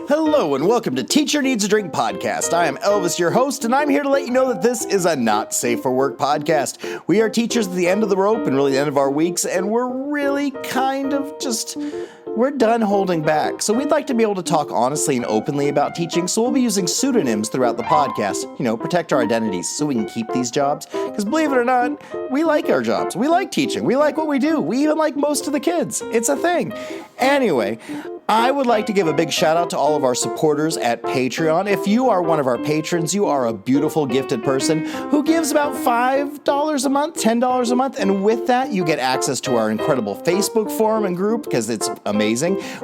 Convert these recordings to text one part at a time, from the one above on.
Hello and welcome to Teacher Needs a Drink podcast. I am Elvis, your host, and I'm here to let you know that this is a not safe for work podcast. We are teachers at the end of the rope and really the end of our weeks, and we're really we're done holding back. So we'd like to be able to talk honestly and openly about teaching, so we'll be using pseudonyms throughout the podcast. Protect our identities so we can keep these jobs. Because believe it or not, we like our jobs. We like teaching. We like what we do. We even like most of the kids. It's a thing. Anyway, I would like to give a big shout out to all of our supporters at Patreon. If you are one of our patrons, you are a beautiful, gifted person who gives about $5 a month, $10 a month, and with that, you get access to our incredible Facebook forum and group because it's amazing.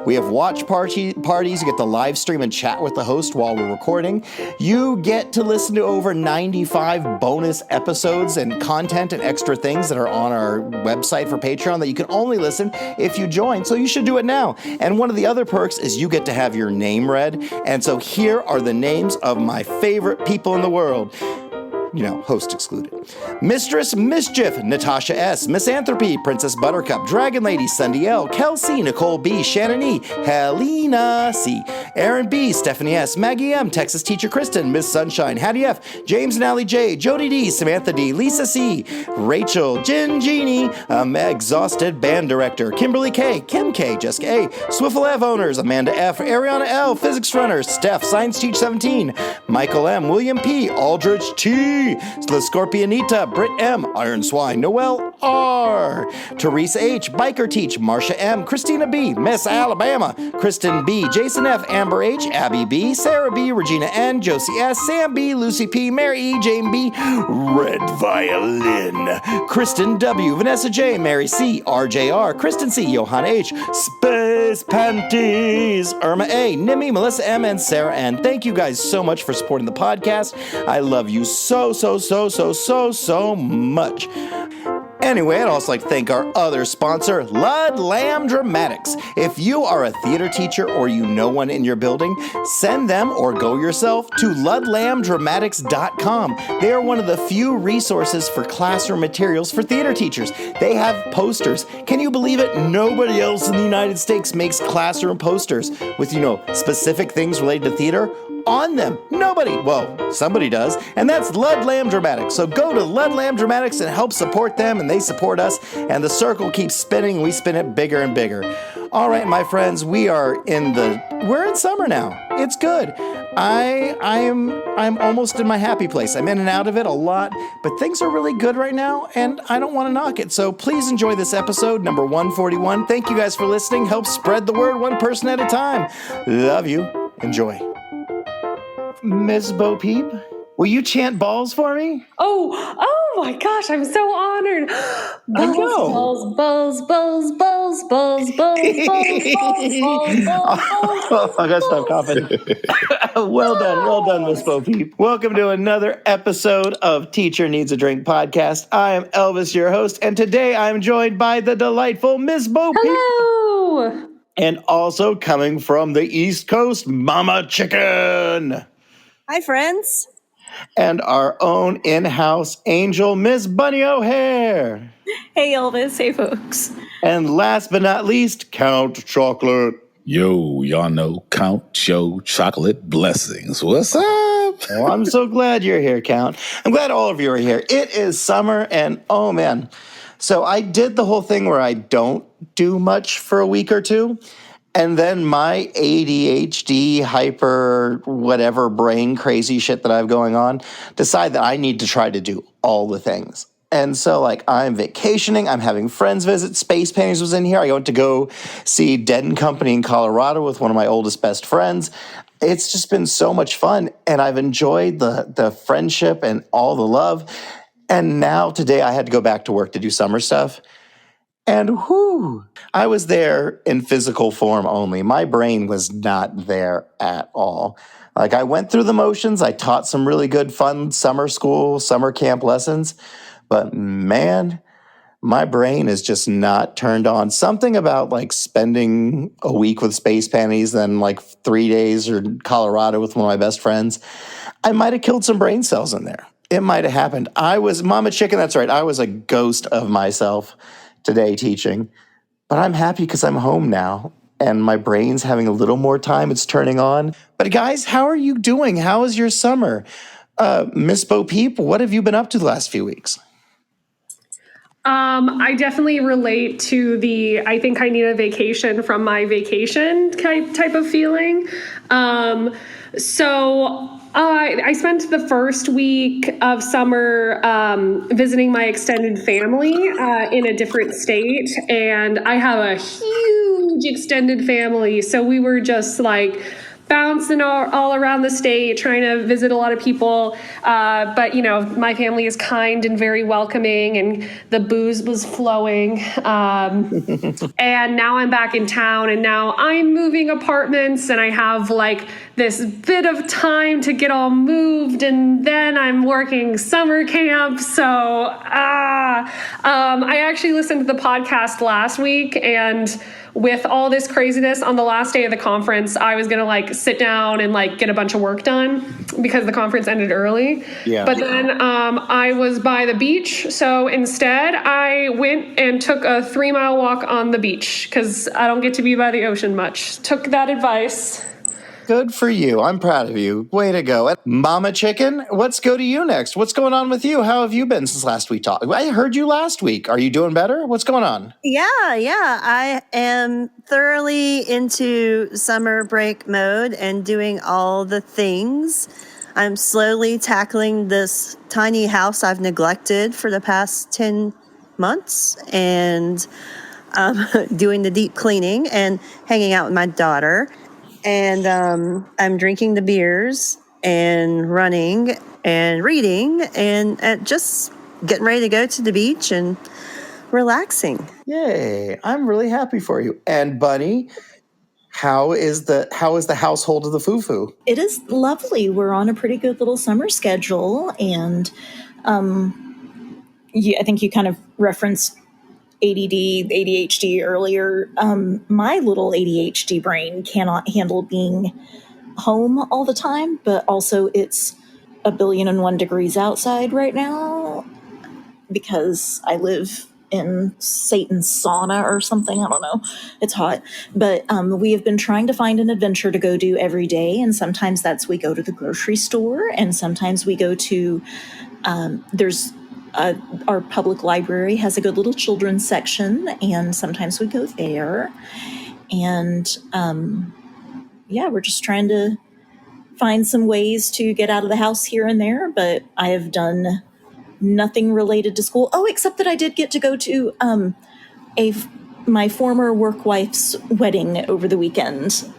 We have watch parties. You get to live stream and chat with the host while we're recording. You get to listen to over 95 bonus episodes and content and extra things that are on our website for Patreon that you can only listen if you join, so you should do it now. And one of the other perks is you get to have your name read. And so here are the names of my favorite people in the world. Host excluded. Mistress Mischief, Natasha S., Misanthropy, Princess Buttercup, Dragon Lady, Sunday L., Kelsey, Nicole B., Shannon E., Helena C., Aaron B., Stephanie S., Maggie M., Texas Teacher Kristen, Miss Sunshine, Hattie F., James and Allie J., Jody D., Samantha D., Lisa C., Rachel, Jen Genie, Exhausted Band Director, Kimberly K., Kim K., Jessica A., Swiffle F. Owners, Amanda F., Ariana L., Physics Runner, Steph, Science Teach 17, Michael M., William P., Aldrich T., The Scorpionita, Britt M., Iron Swine, Noel R., Teresa H., Biker Teach, Marsha M., Christina B., Miss Alabama, Kristen B., Jason F., Amber H., Abby B., Sarah B., Regina N., Josie S., Sam B., Lucy P., Mary E., Jane B., Red Violin, Kristen W., Vanessa J., Mary C., RJR, Kristen C., Johanna H., Space Panties, Irma A., Nimi, Melissa M., and Sarah N. Thank you guys so much for supporting the podcast. I love you so much. Anyway, I'd also like to thank our other sponsor, Lud Lamb Dramatics. If you are a theater teacher or you know one in your building, send them or go yourself to ludlamdramatics.com. They are one of the few resources for classroom materials for theater teachers. They have posters. Can you believe it? Nobody else in the United States makes classroom posters with, specific things related to theater on them. Nobody. Well, somebody does, and that's Lud Lamb Dramatics. So go to Lud Lamb Dramatics and help support them, and they support us, and the circle keeps spinning, and we spin it bigger and bigger. All right, my friends, we're in summer now. It's good. I'm almost in my happy place. I'm in and out of it a lot, but things are really good right now, and I don't want to knock it. So please enjoy this episode, number 141. Thank you guys for listening. Help spread the word one person at a time. Love you. Enjoy. Miss Bo Peep, will you chant balls for me? Oh my gosh, I'm so honored. Balls, balls, balls, balls, balls, balls, balls, balls, balls. I gotta stop coughing. Well done, Miss Bo Peep. Welcome to another episode of Teacher Needs a Drink podcast. I am Elvis, your host, and today I'm joined by the delightful Miss Bo Peep. Hello. And also coming from the East Coast, Mama Chicken. Hi, friends. And our own in-house angel, Miss Bunny O'Hare. Hey, Elvis. Hey, folks. And last but not least, Count Chocolate. Yo, y'all know Count Joe Chocolate Blessings. What's up? Well, I'm so glad you're here, Count. I'm glad all of you are here. It is summer, and oh, man. So I did the whole thing where I don't do much for a week or two. And then my ADHD, hyper, whatever, brain crazy shit that I have going on, decide that I need to try to do all the things. And so, I'm vacationing, I'm having friends visit, Space Panties was in here, I went to go see Dead and Company in Colorado with one of my oldest best friends. It's just been so much fun, and I've enjoyed the friendship and all the love. And now, today, I had to go back to work to do summer stuff. And I was there in physical form only. My brain was not there at all. I went through the motions. I taught some really good, fun summer camp lessons. But man, my brain is just not turned on. Something about spending a week with Space Panties, then 3 days in Colorado with one of my best friends. I might have killed some brain cells in there. It might have happened. I was Mama Chicken. That's right. I was a ghost of myself today teaching, but I'm happy because I'm home now. and my brain's having a little more time. It's turning on. But guys, how are you doing? How is your summer? Miss Bo Peep, what have you been up to the last few weeks? I definitely relate to I think I need a vacation from my vacation type of feeling. I spent the first week of summer visiting my extended family in a different state, and I have a huge extended family, so we were just like bouncing all around the state, trying to visit a lot of people. But, my family is kind and very welcoming, and the booze was flowing. And now I'm back in town, and now I'm moving apartments, and I have like this bit of time to get all moved, and then I'm working summer camp. So I actually listened to the podcast last week, and with all this craziness on the last day of the conference, I was going to sit down and get a bunch of work done because the conference ended early. Yeah. But then I was by the beach. So instead I went and took a 3-mile walk on the beach because I don't get to be by the ocean much. Took that advice. Good for you. I'm proud of you. Way to go. Mama Chicken, let's go to you next. What's going on with you? How have you been since last we talked? I heard you last week. Are you doing better? What's going on? Yeah. I am thoroughly into summer break mode and doing all the things. I'm slowly tackling this tiny house I've neglected for the past 10 months and doing the deep cleaning and hanging out with my daughter. And I'm drinking the beers and running and reading and just getting ready to go to the beach and relaxing. Yay. I'm really happy for you. And Bunny, how is the household of the Foo-Foo? It is lovely. We're on a pretty good little summer schedule. And I think you kind of referenced ADD, ADHD earlier. My little ADHD brain cannot handle being home all the time, but also it's 1,000,001 degrees outside right now because I live in Satan's sauna or something. I don't know. It's hot. But we have been trying to find an adventure to go do every day. And sometimes we go to the grocery store, and sometimes we go to, our public library has a good little children's section, and sometimes we go there. And we're just trying to find some ways to get out of the house here and there. But I have done nothing related to school. Oh, except that I did get to go to my former work wife's wedding over the weekend.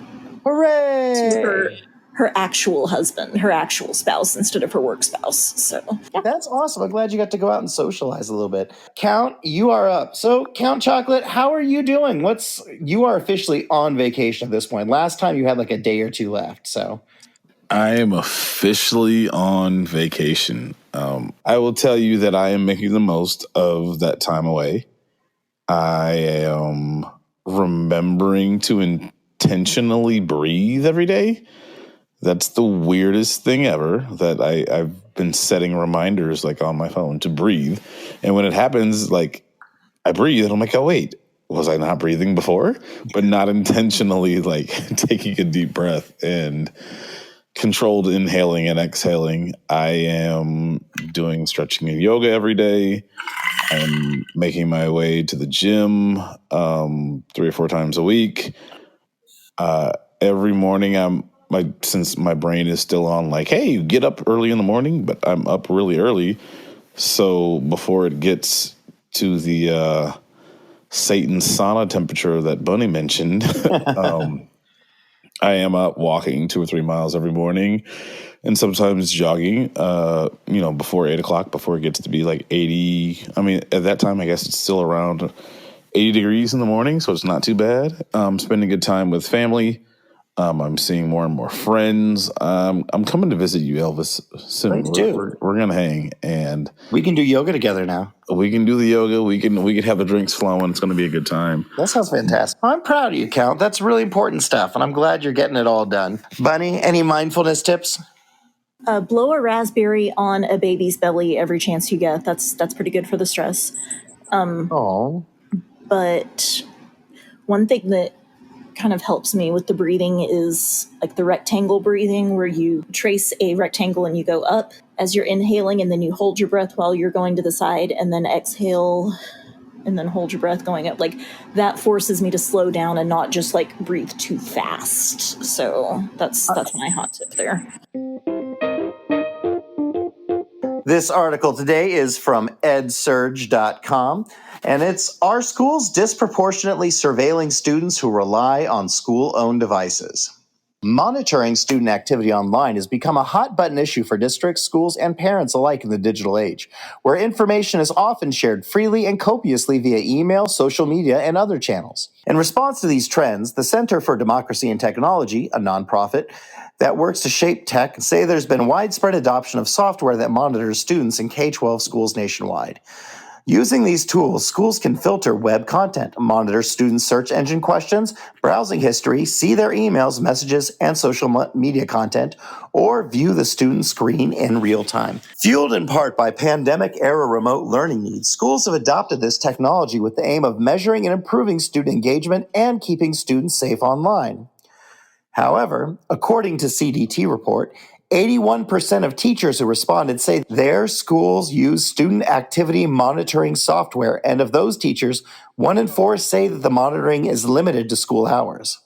Hooray! To her actual husband, her actual spouse, instead of her work spouse. So yeah. That's awesome. I'm glad you got to go out and socialize a little bit. Count, you are up. So, Count Chocolate, how are you doing? You are officially on vacation at this point. Last time you had a day or two left, so. I am officially on vacation. I will tell you that I am making the most of that time away. I am remembering to intentionally breathe every day. That's the weirdest thing ever, that I've been setting reminders on my phone to breathe. And when it happens, I breathe and I'm like, oh, wait, was I not breathing before? But not intentionally taking a deep breath and controlled inhaling and exhaling. I am doing stretching and yoga every day. I'm making my way to the gym 3 or 4 times a week. Every morning since my brain is still on hey, you get up early in the morning, but I'm up really early. So before it gets to the Satan sauna temperature that Bunny mentioned, I am out walking 2 or 3 miles every morning, and sometimes jogging, before 8 o'clock, before it gets to be 80. I mean, at that time, I guess it's still around 80 degrees in the morning, so it's not too bad. Spending good time with family. I'm seeing more and more friends. I'm coming to visit you, Elvis, soon. We're going to hang, and we can do yoga together now. We can do the yoga. We can have the drinks flowing. It's going to be a good time. That sounds fantastic. I'm proud of you, Count. That's really important stuff, and I'm glad you're getting it all done. Bunny, any mindfulness tips? Blow a raspberry on a baby's belly every chance you get. That's pretty good for the stress. But one thing that kind of helps me with the breathing is like the rectangle breathing, where you trace a rectangle and you go up as you're inhaling, and then you hold your breath while you're going to the side, and then exhale and then hold your breath going up. Like, that forces me to slow down and not just like breathe too fast. So that's my hot tip there. This article today is from edsurge.com, and it's Are Schools Disproportionately Surveilling Students Who Rely on School-Owned Devices? Monitoring student activity online has become a hot-button issue for districts, schools, and parents alike in the digital age, where information is often shared freely and copiously via email, social media, and other channels. In response to these trends, the Center for Democracy and Technology, a nonprofit that works to shape tech, say there's been widespread adoption of software that monitors students in K-12 schools nationwide. Using these tools, schools can filter web content, monitor students' search engine questions, browsing history, see their emails, messages, and social media content, or view the student's screen in real time. Fueled in part by pandemic-era remote learning needs, schools have adopted this technology with the aim of measuring and improving student engagement and keeping students safe online. However, according to CDT report, 81% of teachers who responded say their schools use student activity monitoring software, and of those teachers, 1 in 4 say that the monitoring is limited to school hours.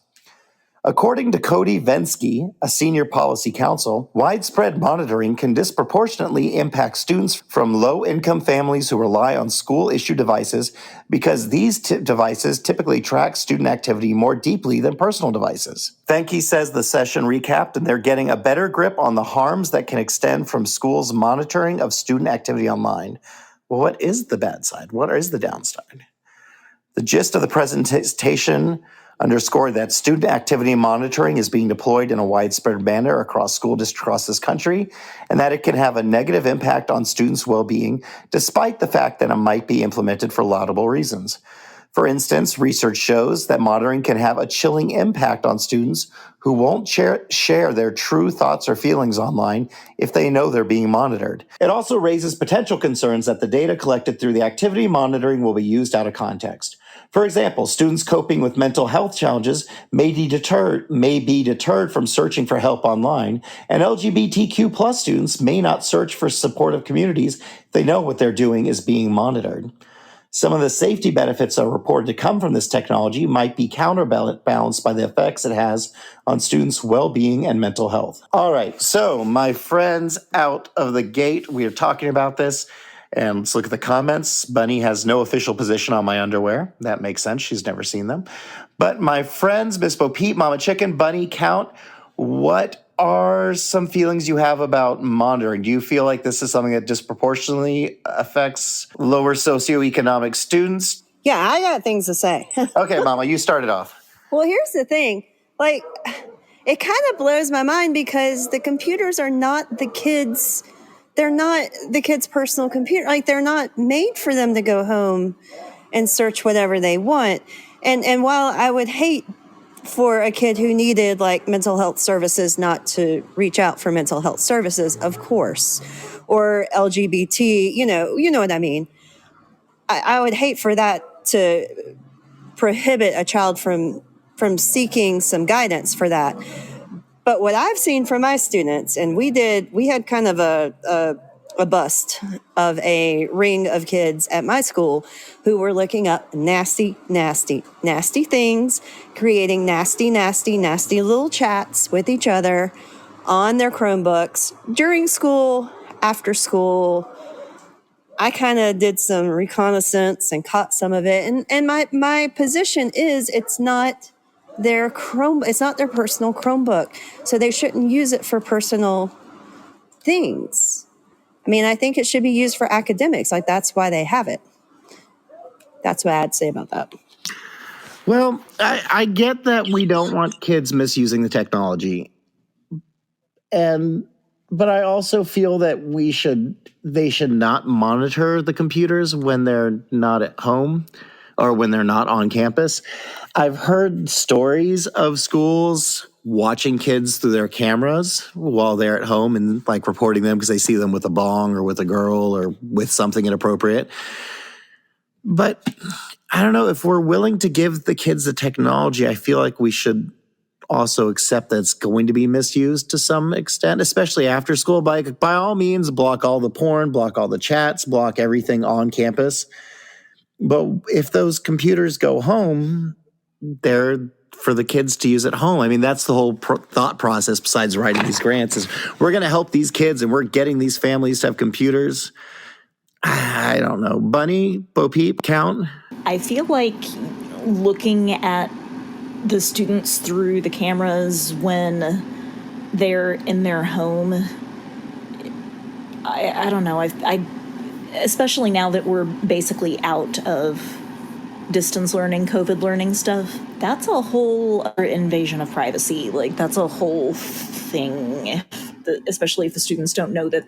According to Cody Vensky, a senior policy counsel, widespread monitoring can disproportionately impact students from low-income families who rely on school-issued devices because these devices typically track student activity more deeply than personal devices. Vensky says the session recapped and they're getting a better grip on the harms that can extend from schools' monitoring of student activity online. Well, what is the bad side? What is the downside? The gist of the presentation underscored that student activity monitoring is being deployed in a widespread manner across school districts across this country, and that it can have a negative impact on students' well-being, despite the fact that it might be implemented for laudable reasons. For instance, research shows that monitoring can have a chilling impact on students who won't share their true thoughts or feelings online if they know they're being monitored. It also raises potential concerns that the data collected through the activity monitoring will be used out of context. For example, students coping with mental health challenges may be deterred from searching for help online, and LGBTQ+ students may not search for supportive communities if they know what they're doing is being monitored. Some of the safety benefits that are reported to come from this technology might be counterbalanced by the effects it has on students' well-being and mental health. All right, so my friends, out of the gate, we are talking about this. And let's look at the comments. Bunny has no official position on my underwear. That makes sense. She's never seen them. But my friends, Bispo Peep, Mama Chicken, Bunny Count, what are some feelings you have about monitoring? Do you feel like this is something that disproportionately affects lower socioeconomic students? Yeah, I got things to say. Okay, Mama, you started off. Well, here's the thing. Like, it kind of blows my mind because the computers are not the kids'. They're not the kids' personal computer. Like, they're not made for them to go home and search whatever they want. And while I would hate for a kid who needed like mental health services not to reach out for mental health services, of course, or LGBT, you know what I mean. I would hate for that to prohibit a child from seeking some guidance for that. But what I've seen from my students, and we had kind of a bust of a ring of kids at my school who were looking up nasty, nasty, nasty things, creating nasty, nasty, nasty little chats with each other on their Chromebooks during school, after school. I kind of did some reconnaissance and caught some of it. And my position is it's not their personal Chromebook. So they shouldn't use it for personal things. I mean, I think it should be used for academics. Like, that's why they have it. That's what I'd say about that. Well, I get that we don't want kids misusing the technology. But I also feel that they should not monitor the computers when they're not at home or when they're not on campus. I've heard stories of schools watching kids through their cameras while they're at home and like reporting them because they see them with a bong or with a girl or with something inappropriate. But I don't know, if we're willing to give the kids the technology, I feel like we should also accept that it's going to be misused to some extent, especially after school. By all means, block all the porn, block all the chats, block everything on campus. But if those computers go home, they're for the kids to use at home. I mean, that's the whole thought process besides writing these grants is we're going to help these kids and we're getting these families to have computers. I don't know. Bunny, Bo Peep, count? I feel like looking at the students through the cameras when they're in their home, I don't know. I especially now that we're basically out of distance learning, COVID learning stuff, that's a whole invasion of privacy. Like, that's a whole thing, especially if the students don't know that.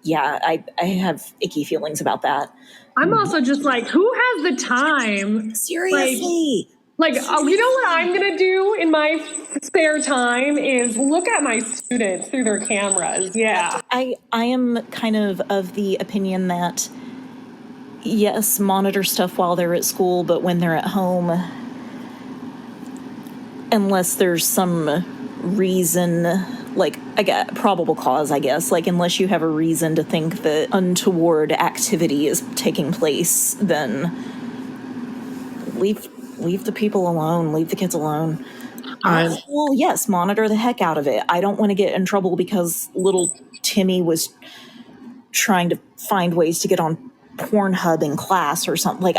Yeah, I have icky feelings about that. I'm also just like, who has the time? Seriously. Like, oh, you know what I'm going to do in my spare time is look at my students through their cameras. Yeah. I am kind of the opinion that, yes, monitor stuff while they're at school, but when they're at home, unless there's some reason, like, I get probable cause, I guess, like, unless you have a reason to think that untoward activity is taking place, then leave the people alone, leave the kids alone. Well, yes, monitor the heck out of it. I don't want to get in trouble because little Timmy was trying to find ways to get on Pornhub in class or something. Like,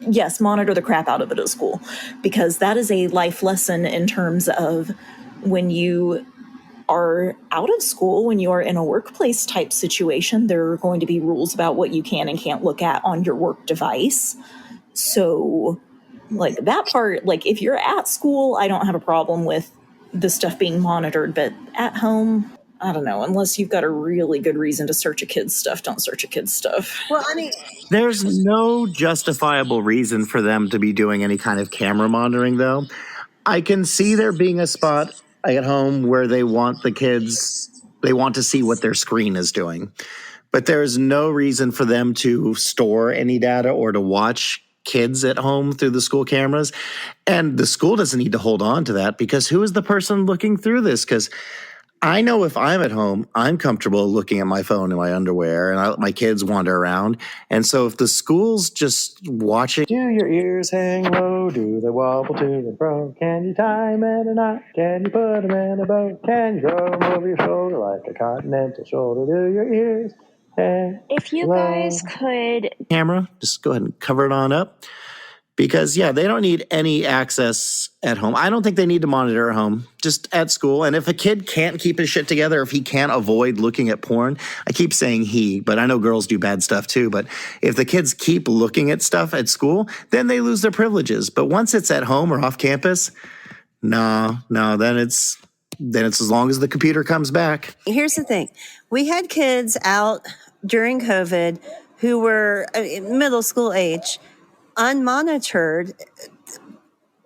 yes, monitor the crap out of it at school, because that is a life lesson in terms of when you are out of school, when you are in a workplace type situation, there are going to be rules about what you can and can't look at on your work device. So, like, that part, like, if you're at school, I don't have a problem with the stuff being monitored, but at home, I don't know, unless you've got a really good reason to search a kid's stuff, don't search a kid's stuff. Well, I mean, There's no justifiable reason for them to be doing any kind of camera monitoring, though. I can see there being a spot at home where they want to see what their screen is doing. But there's no reason for them to store any data or to watch kids at home through the school cameras. And the school doesn't need to hold on to that, because who is the person looking through this? Because I know if I'm at home, I'm comfortable looking at my phone in my underwear, and I let my kids wander around. And so if the school's just watching, do your ears hang low, do they wobble to and fro, can you tie 'em in a knot, can you put 'em in a bow, can you throw 'em over your shoulder like a continental shoulder, do your ears hang If you low. guys could Camera, just go ahead and cover it on up. Because, yeah, they don't need any access at home. I don't think they need to monitor at home, just at school. And if a kid can't keep his shit together, if he can't avoid looking at porn, I keep saying he, but I know girls do bad stuff too. But if the kids keep looking at stuff at school, then they lose their privileges. But once it's at home or off campus, no, then it's as long as the computer comes back. here's the thing. We had kids out during COVID who were middle school age, unmonitored.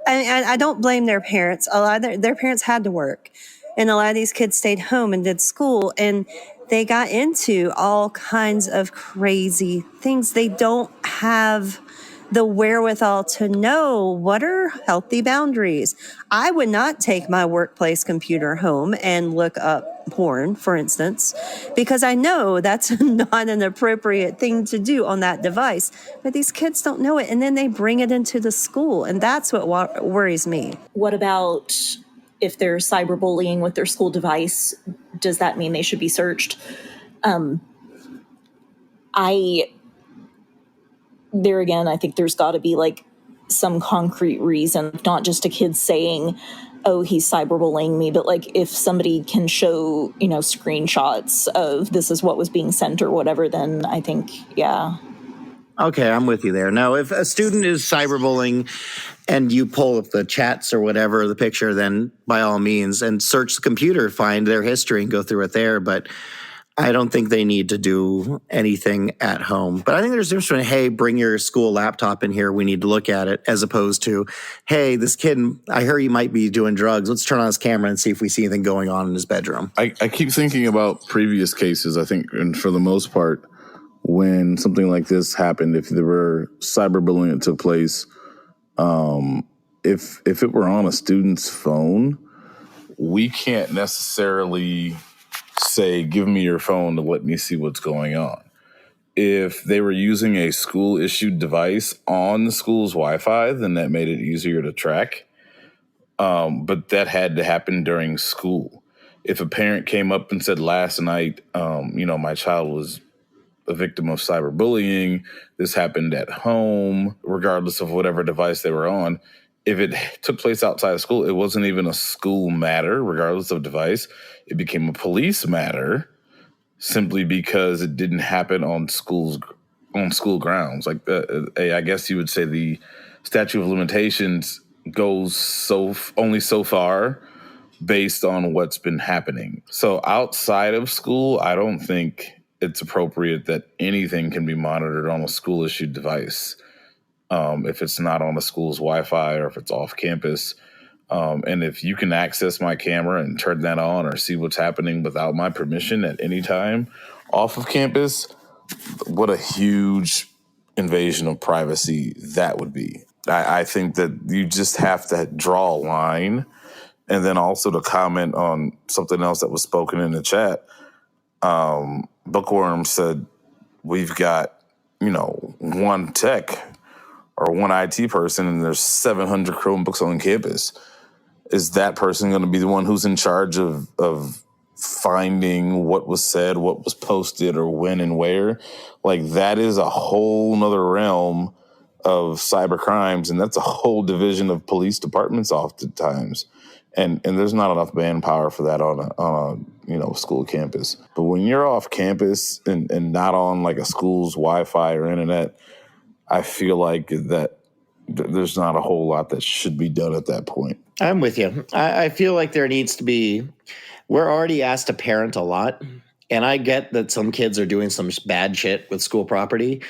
I don't blame their parents. A lot of their parents had to work, and a lot of these kids stayed home and did school, and they got into all kinds of crazy things. They don't have the wherewithal to know what are healthy boundaries. I would not take my workplace computer home and look up porn, for instance, because I know that's not an appropriate thing to do on that device. But these kids don't know it, and then they bring it into the school, and that's what worries me. What about if they're cyberbullying with their school device? Does that mean they should be searched? There again, I think there's got to be like some concrete reason, not just a kid saying, oh, he's cyberbullying me, but like if somebody can show, screenshots of this is what was being sent or whatever, then I think, yeah. Okay, I'm with you there. Now, if a student is cyberbullying and you pull up the chats or whatever, the picture, then by all means, and search the computer, find their history and go through it there. But I don't think they need to do anything at home. But I think there's a difference between, hey, bring your school laptop in here, we need to look at it, as opposed to, hey, this kid, I hear he might be doing drugs. Let's turn on his camera and see if we see anything going on in his bedroom. I keep thinking about previous cases, I think, and for the most part, when something like this happened, if there were cyberbullying that took place, if it were on a student's phone, we can't necessarily say, give me your phone to let me see what's going on. If they were using a school-issued device on the school's Wi-Fi, then that made it easier to track. But that had to happen during school. If a parent came up and said, last night, my child was a victim of cyberbullying, this happened at home, regardless of whatever device they were on, if it took place outside of school, it wasn't even a school matter, regardless of device. It became a police matter simply because it didn't happen on school grounds. Like, I guess you would say the statute of limitations goes only so far based on what's been happening. So outside of school, I don't think it's appropriate that anything can be monitored on a school-issued device. If it's not on the school's Wi-Fi or if it's off campus. And if you can access my camera and turn that on or see what's happening without my permission at any time off of campus, what a huge invasion of privacy that would be. I think that you just have to draw a line. And then also to comment on something else that was spoken in the chat, Bookworm said, we've got, one tech or one IT person and there's 700 Chromebooks on campus. Is that person going to be the one who's in charge of finding what was said, what was posted, or when and where? Like, that is a whole nother realm of cyber crimes, and that's a whole division of police departments oftentimes. And there's not enough manpower for that on a school campus. But when you're off campus and not on like a school's Wi-Fi or internet, I feel like that there's not a whole lot that should be done at that point. I'm with you. I feel like there needs to be, we're already asked to parent a lot. And I get that some kids are doing some bad shit with school property,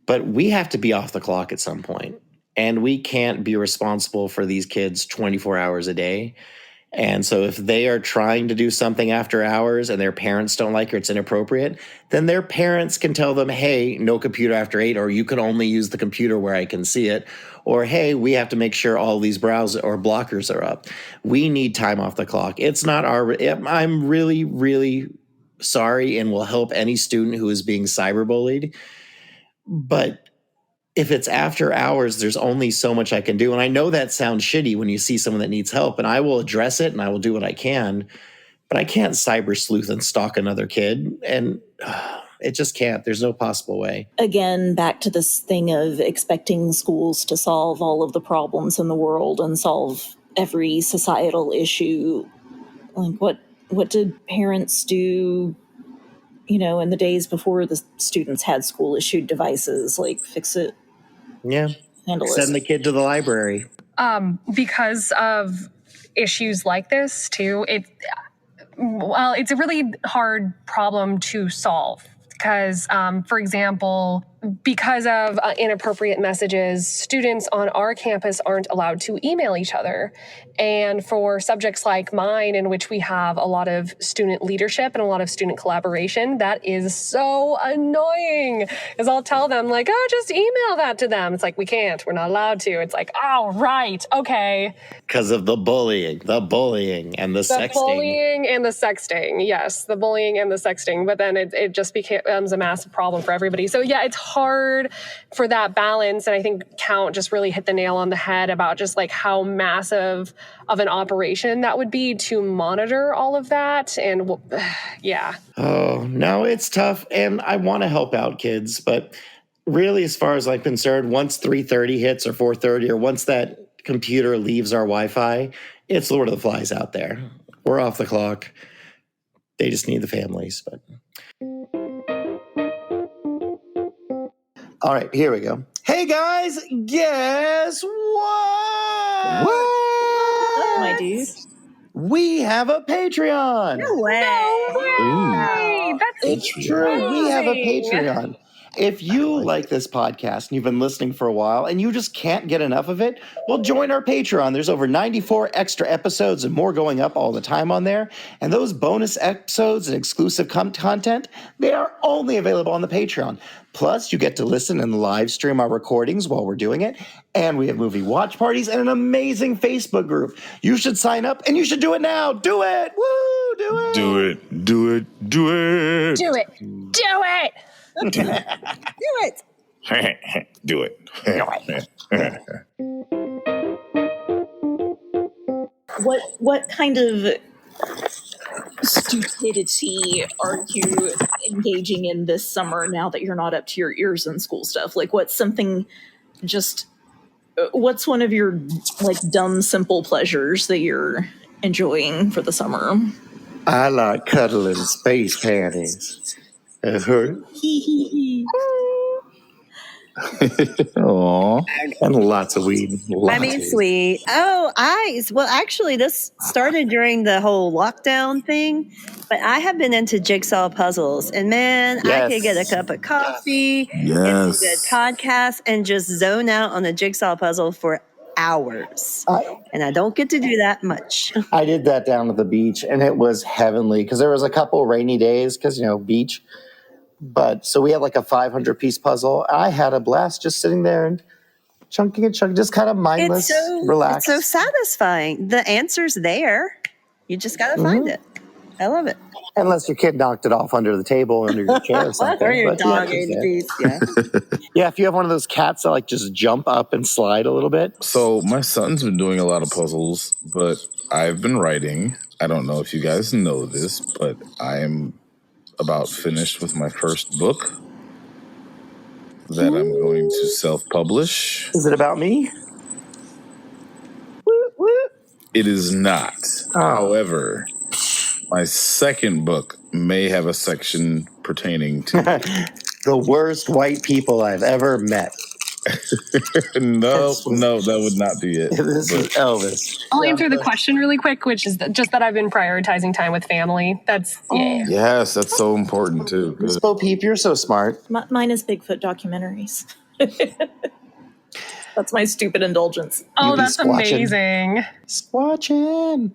but we have to be off the clock at some point. And we can't be responsible for these kids 24 hours a day. And so if they are trying to do something after hours and their parents don't like it, or it's inappropriate, then their parents can tell them, hey, no computer after 8, or you can only use the computer where I can see it. Or, hey, we have to make sure all these browser or blockers are up. We need time off the clock. It's not I'm really, really sorry and will help any student who is being cyberbullied. But if it's after hours, there's only so much I can do. And I know that sounds shitty when you see someone that needs help, and I will address it and I will do what I can, but I can't cyber sleuth and stalk another kid. And it just can't. There's no possible way. Again, back to this thing of expecting schools to solve all of the problems in the world and solve every societal issue. Like, what did parents do, in the days before the students had school-issued devices? Like, fix it. Yeah. Send the kid to the library. Because of issues like this, too, it's a really hard problem to solve. Because, for example, because of inappropriate messages, students on our campus aren't allowed to email each other. And for subjects like mine, in which we have a lot of student leadership and a lot of student collaboration, that is so annoying. Because I'll tell them, like, oh, just email that to them. It's like, we can't. We're not allowed to. It's like, oh, right. Okay. Because of the bullying and the sexting. The bullying and the sexting. Yes, the bullying and the sexting. But then it just becomes a massive problem for everybody. So, yeah, it's hard for that balance. And I think Count just really hit the nail on the head about just like how massive of an operation that would be to monitor all of that. And yeah. Oh, no, it's tough. And I want to help out kids. But really, as far as I'm concerned, once 3:30 hits or 4:30, or once that computer leaves our Wi-Fi, it's Lord of the Flies out there. We're off the clock. They just need the families. But all right, here we go. Hey guys, guess what? What, my dude? We have a Patreon. No way. No way! That's It's true. We have a Patreon. If you like this podcast and you've been listening for a while and you just can't get enough of it, well, join our Patreon. There's over 94 extra episodes and more going up all the time on there. And those bonus episodes and exclusive content, they are only available on the Patreon. Plus, you get to listen and live stream our recordings while we're doing it. And we have movie watch parties and an amazing Facebook group. You should sign up and you should do it now. Do it. Woo, do it. Do it. Do it. Do it. Do it. Do it. Do it. Do it. What kind of stupidity are you engaging in this summer now that you're not up to your ears in school stuff? Like, what's one of your like dumb simple pleasures that you're enjoying for the summer? I like cuddling space panties. Aw. And lots of weed. I mean, sweet. Oh, well, actually, this started during the whole lockdown thing, but I have been into jigsaw puzzles, and man, I could get a cup of coffee, and a good podcast, and just zone out on a jigsaw puzzle for hours. And I don't get to do that much. I did that down at the beach, and it was heavenly because there was a couple rainy days because, beach. But so we had like a 500-piece puzzle. I had a blast just sitting there and chunking and chunking, just kind of mindless, relaxed. It's so satisfying. The answer's there. You just got to find it. I love it. Unless your kid knocked it off under the table, under your chair or something. Or your dog ate a piece, yeah. Yeah, if you have one of those cats that like just jump up and slide a little bit. So my son's been doing a lot of puzzles, but I've been writing. I don't know if you guys know this, but I am about finished with my first book that I'm going to self-publish. Is it about me? Woot, woot. It is not. However, my second book may have a section pertaining to the worst white people I've ever met. No, that would not be it. This is Elvis. I'll answer the question really quick, which is just that I've been prioritizing time with family. That's, yeah. Yes, that's so important too. Miss Bo Peep, you're so smart. Mine is Bigfoot documentaries. That's my stupid indulgence. Oh, that's amazing. Squatching.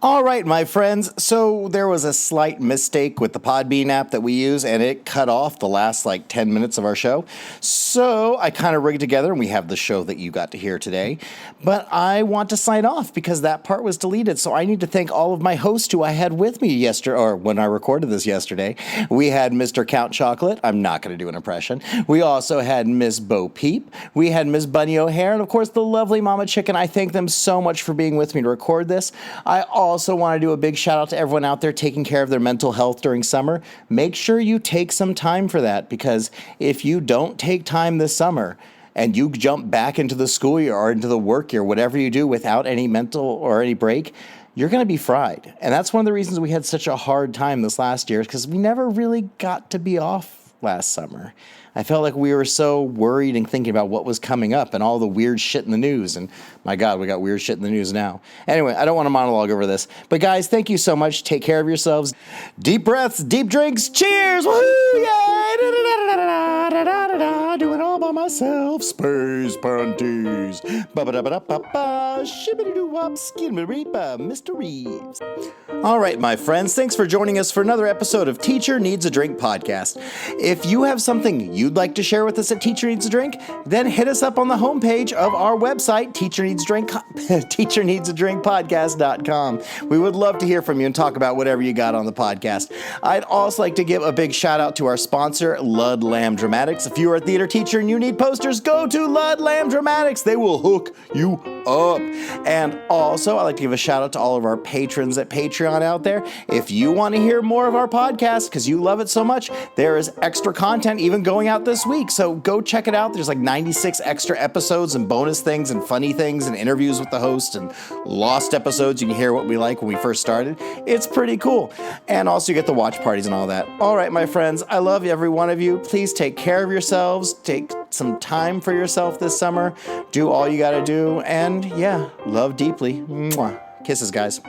All right, my friends. So there was a slight mistake with the Podbean app that we use, and it cut off the last 10 minutes of our show. So I kind of rigged together, and we have the show that you got to hear today. But I want to sign off because that part was deleted. So I need to thank all of my hosts who I had with me yesterday, or when I recorded this yesterday. We had Mr. Count Chocolate. I'm not going to do an impression. We also had Miss Bo Peep. We had Miss Bunny O'Hare, and of course the lovely Mama Chicken. I thank them so much for being with me to record this. I also want to do a big shout out to everyone out there taking care of their mental health during summer. Make sure you take some time for that, because if you don't take time this summer and you jump back into the school year or into the work year, whatever you do, without any mental or any break, you're going to be fried. And that's one of the reasons we had such a hard time this last year, because we never really got to be off last summer. I felt like we were so worried and thinking about what was coming up and all the weird shit in the news. And my God, we got weird shit in the news now. Anyway, I don't want to monologue over this. But guys, thank you so much. Take care of yourselves. Deep breaths, deep drinks. Cheers. Woohoo! Yay! Do it all by myself. Space panties. Ba-ba-da-ba-da-ba-ba. Shibbity-doo-wop. Skidmaree-ba. Mr. Reeves. All right, my friends. Thanks for joining us for another episode of Teacher Needs a Drink podcast. If you have something you'd like to share with us at Teacher Needs a Drink, then hit us up on the homepage of our website, teacherneedsadrinkpodcast.com. We would love to hear from you and talk about whatever you got on the podcast. I'd also like to give a big shout out to our sponsor, Lud Lamb Dramatics. If you are a theater teacher and you need posters, go to Lud Lamb Dramatics. They will hook you up. And also, I'd like to give a shout out to all of our patrons at Patreon out there. If you want to hear more of our podcast because you love it so much, there is extra content even going out this week. So go check it out. There's 96 extra episodes and bonus things and funny things and interviews with the host and lost episodes. You can hear what we like when we first started. It's pretty cool. And also you get the watch parties and all that. All right, my friends, I love every one of you. Please take care of yourselves. Take some time for yourself this summer. Do all you got to do. And yeah, love deeply. Mwah. Kisses, guys.